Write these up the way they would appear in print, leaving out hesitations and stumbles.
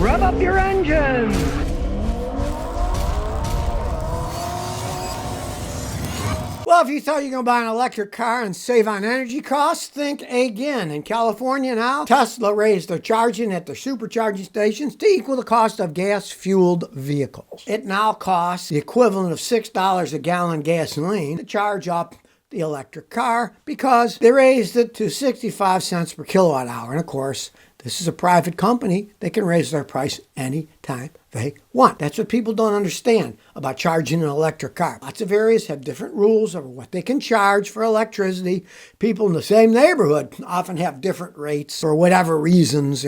Rev up your engines! Well, if you thought you were going to buy an electric car and save on energy costs, think again. In California now, Tesla raised their charging at their supercharging stations to equal the cost of gas-fueled vehicles. It now costs the equivalent of $6 a gallon gasoline to charge up the electric car because they raised it to 65 cents per kilowatt hour. And of course, this is a private company. They can raise their price anytime they want. That's what people don't understand about charging an electric car. Lots of areas have different rules over what they can charge for electricity. People in the same neighborhood often have different rates for whatever reasons.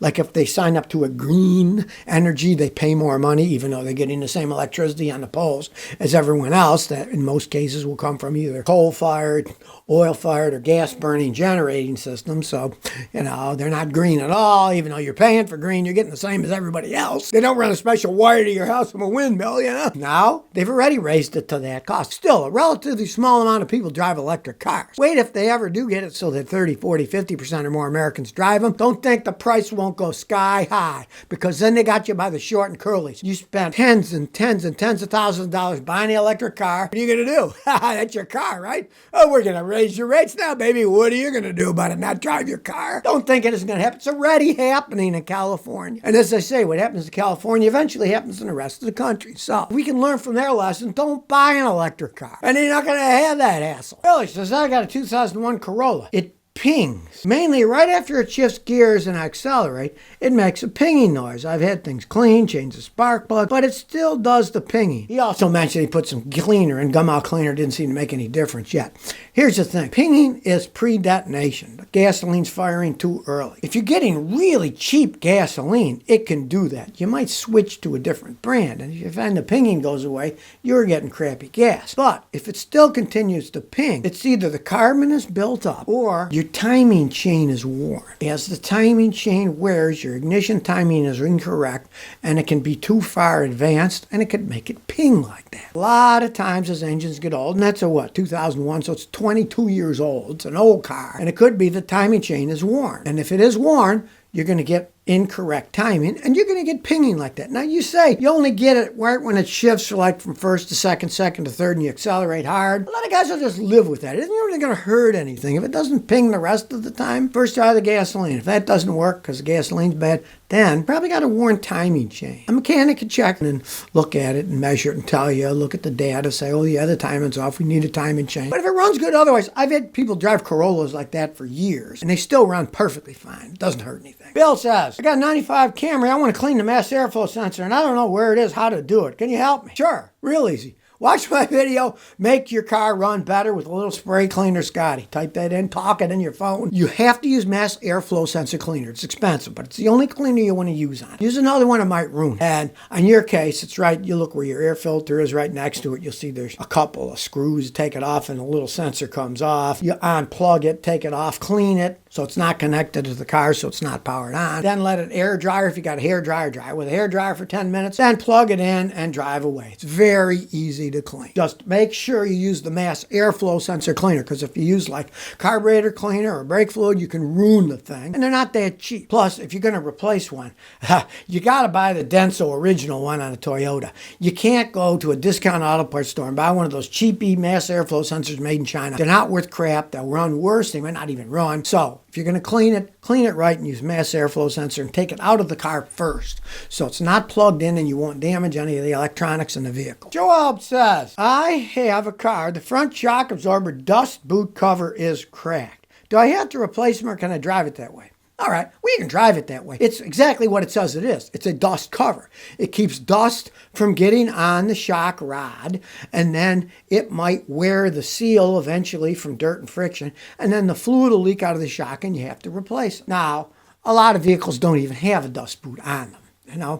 Like if they sign up to a green energy, they pay more money, even though they're getting the same electricity on the poles as everyone else. That in most cases will come from either coal-fired, oil-fired, or gas-burning generating systems. So, they're not green at all. Even though you're paying for green, you're getting the same as everybody else. They don't run a special wire to your house from a windmill, Now, they've already raised it to that cost. Still, a relatively small amount of people drive electric cars. Wait if they ever do get it so that 30, 40, 50% or more Americans drive them. Don't think the price won't go sky high, because then they got you by the short and curlies. You spent tens and tens and tens of thousands of dollars buying an electric car. What are you going to do? That's your car, right? Oh, we're going to raise your rates now, baby. What are you going to do about it? Not drive your car? Don't think it isn't going to happen. It's already happening in California. And as I say, what happens in California eventually happens in the rest of the country. So we can learn from their lesson. Don't buy an electric car. And you're not going to have that hassle. Billy says, I got a 2001 Corolla. It pings. Mainly right after it shifts gears and I accelerate, it makes a pinging noise. I've had things cleaned, changed the spark plug, but it still does the pinging. He also mentioned he put some cleaner and gum out cleaner. Didn't seem to make any difference yet. Here's the thing. Pinging is pre-detonation. The gasoline's firing too early. If you're getting really cheap gasoline, it can do that. You might switch to a different brand, and if you find the pinging goes away, you're getting crappy gas. But if it still continues to ping, it's either the carbon is built up or your timing chain is worn. As the timing chain wears, your ignition timing is incorrect, and it can be too far advanced, and it could make it ping like that. A lot of times as engines get old, and that's a 2001, so it's 22 years old. It's an old car, and it could be the timing chain is worn. And if it is worn, you're going to get incorrect timing, and you're going to get pinging like that. Now, you say you only get it right when it shifts from first to second, second to third, and you accelerate hard. A lot of guys will just live with that. It isn't really going to hurt anything. If it doesn't ping the rest of the time, first try the gasoline. If that doesn't work because the gasoline's bad, then probably got a worn timing chain. A mechanic can check and look at it and measure it and tell you, look at the data, say, oh yeah, the timing's off, we need a timing chain. But if it runs good otherwise, I've had people drive Corollas like that for years, and they still run perfectly fine. It doesn't hurt anything. Bill says, I got a 95 Camry, I want to clean the mass airflow sensor, and I don't know where it is, how to do it. Can you help me? Sure, real easy. Watch my video, make your car run better with a little spray cleaner, Scotty. Type that in, talk it in your phone. You have to use mass airflow sensor cleaner. It's expensive, but it's the only cleaner you want to use on it. Use another one, it might ruin it. And in your case, it's right, you look where your air filter is right next to it. You'll see there's a couple of screws, take it off, and a little sensor comes off. You unplug it, take it off, clean it, so it's not connected to the car, so it's not powered on. Then let it air dryer. If you got a hair dryer, dry with a hair dryer for 10 minutes. Then plug it in and drive away. It's very easy to clean. Just make sure you use the mass airflow sensor cleaner, because if you use like carburetor cleaner or brake fluid, you can ruin the thing. And they're not that cheap. Plus, if you're going to replace one, you got to buy the Denso original one on a Toyota. You can't go to a discount auto parts store and buy one of those cheapy mass airflow sensors made in China. They're not worth crap. They'll run worse. They might not even run. So if you're going to clean it right and use mass airflow sensor and take it out of the car first, so it's not plugged in and you won't damage any of the electronics in the vehicle. Joel says, I have a car. The front shock absorber dust boot cover is cracked. Do I have to replace them or can I drive it that way? All right, well, you can drive it that way. It's exactly what it says it is. It's a dust cover. It keeps dust from getting on the shock rod, and then it might wear the seal eventually from dirt and friction, and then the fluid will leak out of the shock and you have to replace it. Now, a lot of vehicles don't even have a dust boot on them.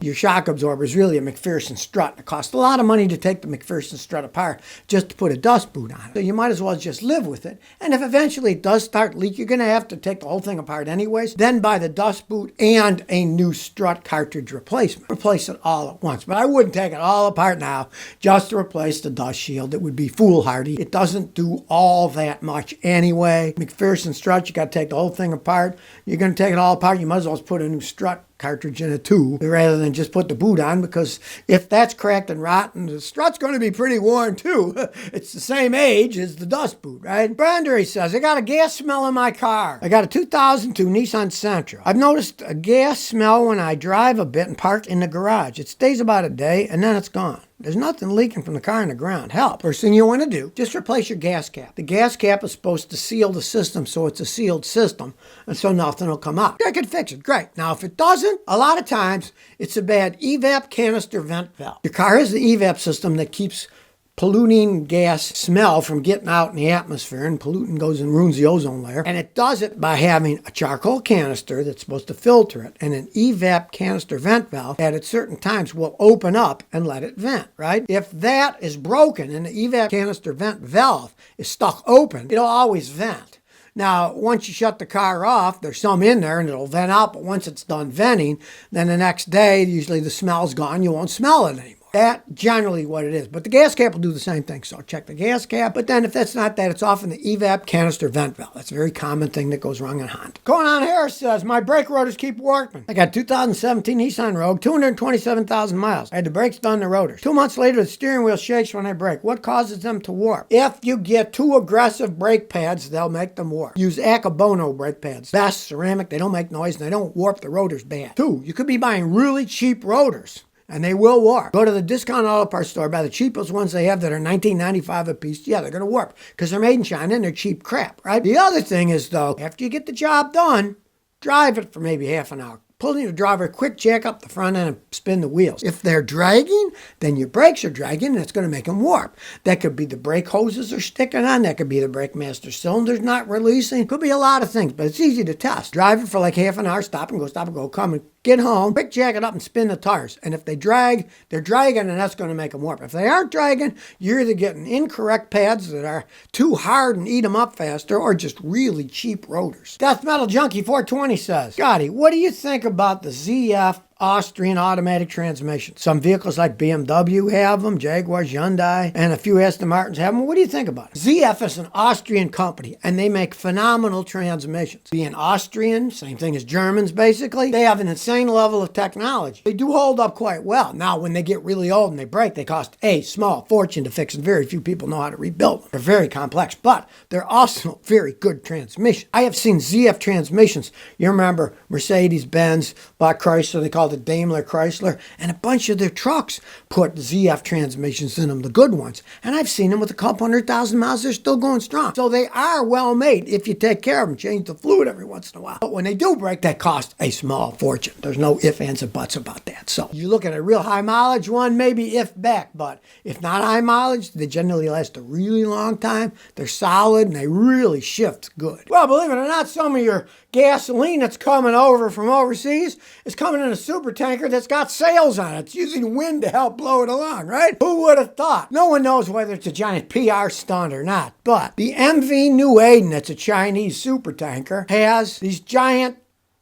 Your shock absorber is really a McPherson strut. It costs a lot of money to take the McPherson strut apart just to put a dust boot on it. So you might as well just live with it. And if eventually it does start leak, you're going to have to take the whole thing apart anyways. Then buy the dust boot and a new strut cartridge replacement. Replace it all at once. But I wouldn't take it all apart now just to replace the dust shield. It would be foolhardy. It doesn't do all that much anyway. McPherson strut, you got to take the whole thing apart. You're going to take it all apart, you might as well put a new strut cartridge in a tube rather than just put the boot on, because if that's cracked and rotten, the strut's going to be pretty worn too. It's the same age as the dust boot, right? Brander says, I got a gas smell in my car. I got a 2002 Nissan Sentra. I've noticed a gas smell when I drive a bit and park in the garage. It stays about a day and then it's gone. There's nothing leaking from the car in the ground. Help. First thing you want to do, just replace your gas cap. The gas cap is supposed to seal the system, so it's a sealed system, and so nothing will come out. That could fix it. Great. Now, if it doesn't, a lot of times, it's a bad evap canister vent valve. Your car has the evap system that keeps polluting gas smell from getting out in the atmosphere, and pollutant goes and ruins the ozone layer. And it does it by having a charcoal canister that's supposed to filter it, and an evap canister vent valve that at certain times will open up and let it vent, right? If that is broken and the evap canister vent valve is stuck open, it'll always vent. Now, once you shut the car off, there's some in there and it'll vent out, but once it's done venting, then the next day, usually the smell's gone, you won't smell it anymore. That's generally what it is. But the gas cap will do the same thing. So check the gas cap. But then if that's not that, it's often the evap canister vent valve. That's a very common thing that goes wrong in Honda. Going on Harris says, my brake rotors keep warping. I got 2017 Nissan Rogue, 227,000 miles. I had the brakes done, the rotors. 2 months later, the steering wheel shakes when I brake. What causes them to warp? If you get too aggressive brake pads, they'll make them warp. Use Akabono brake pads. Best ceramic, they don't make noise and they don't warp the rotors bad. 2, you could be buying really cheap rotors, and they will warp. Go to the discount auto parts store, buy the cheapest ones they have that are $19.95 a piece. Yeah, they're going to warp because they're made in China and they're cheap crap, right? The other thing is, though, after you get the job done, drive it for maybe half an hour. Pull in your driver, quick jack up the front end and spin the wheels. If they're dragging, then your brakes are dragging and it's going to make them warp. That could be the brake hoses are sticking on. That could be the brake master cylinders not releasing. Could be a lot of things, but it's easy to test. Drive it for like half an hour, stop and go, come and get home, quick jack it up and spin the tires. And if they drag, they're dragging and that's going to make them warp. If they aren't dragging, you're either getting incorrect pads that are too hard and eat them up faster or just really cheap rotors. Death Metal Junkie 420 says, Scotty, what do you think about the ZF Austrian automatic transmission? Some vehicles like BMW have them, Jaguars, Hyundai, and a few Aston Martins have them. What do you think about it? ZF is an Austrian company, and they make phenomenal transmissions. Being Austrian, same thing as Germans, basically, they have an insane level of technology. They do hold up quite well. Now, when they get really old and they break, they cost a small fortune to fix, and very few people know how to rebuild them. They're very complex, but they're also very good transmissions. I have seen ZF transmissions. You remember Mercedes-Benz bought Chrysler, they called it Daimler Chrysler, and a bunch of their trucks put ZF transmissions in them, the good ones. And I've seen them with a couple 100,000 miles, they're still going strong. So they are well made if you take care of them, change the fluid every once in a while. But when they do break, that costs a small fortune. There's no ifs, ands, or buts about that. So you look at a real high mileage one, maybe if back, but if not high mileage, they generally last a really long time. They're solid and they really shift good. Well, believe it or not, some of your gasoline that's coming over from overseas is coming in a super tanker that's got sails on it. It's using wind to help blow it along, right? Who would have thought? No one knows whether it's a giant PR stunt or not, but the MV New Aden, that's a Chinese super tanker, has these giant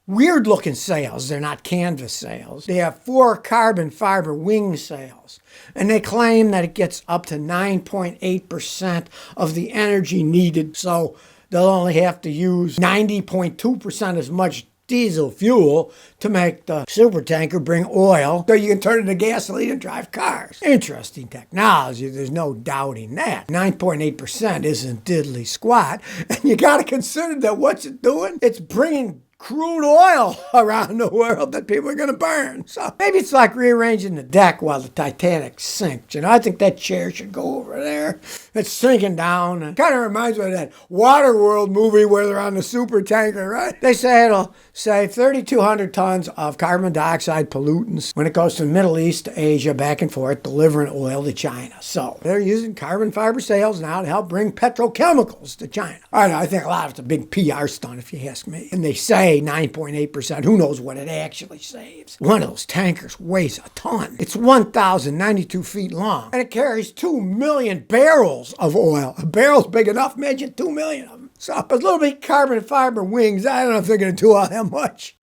weird-looking sails. They're not canvas sails. They have 4 carbon fiber wing sails. And they claim that it gets up to 9.8% of the energy needed. So they'll only have to use 90.2% as much diesel fuel to make the supertanker bring oil so you can turn it into gasoline and drive cars. Interesting technology, there's no doubting that. 9.8% isn't diddly squat, and you got to consider that what's it doing? It's bringing crude oil around the world that people are going to burn. So maybe it's like rearranging the deck while the Titanic sinks. You know, I think that chair should go over there. It's sinking down. It kind of reminds me of that Waterworld movie where they're on the super tanker, right? They say it'll save 3,200 tons of carbon dioxide pollutants when it goes from the Middle East to Asia, back and forth, delivering oil to China. So they're using carbon fiber sails now to help bring petrochemicals to China. All right, I think a lot of it's a big PR stunt, if you ask me. And they say 9.8%. Who knows what it actually saves? One of those tankers weighs a ton. It's 1,092 feet long, and it carries 2 million barrels of oil. A barrel's big enough, imagine 2 million of them. So a little bit carbon fiber wings, I don't know if they're going to do all that much.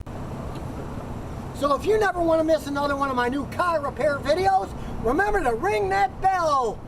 So if you never want to miss another one of my new car repair videos, remember to ring that bell.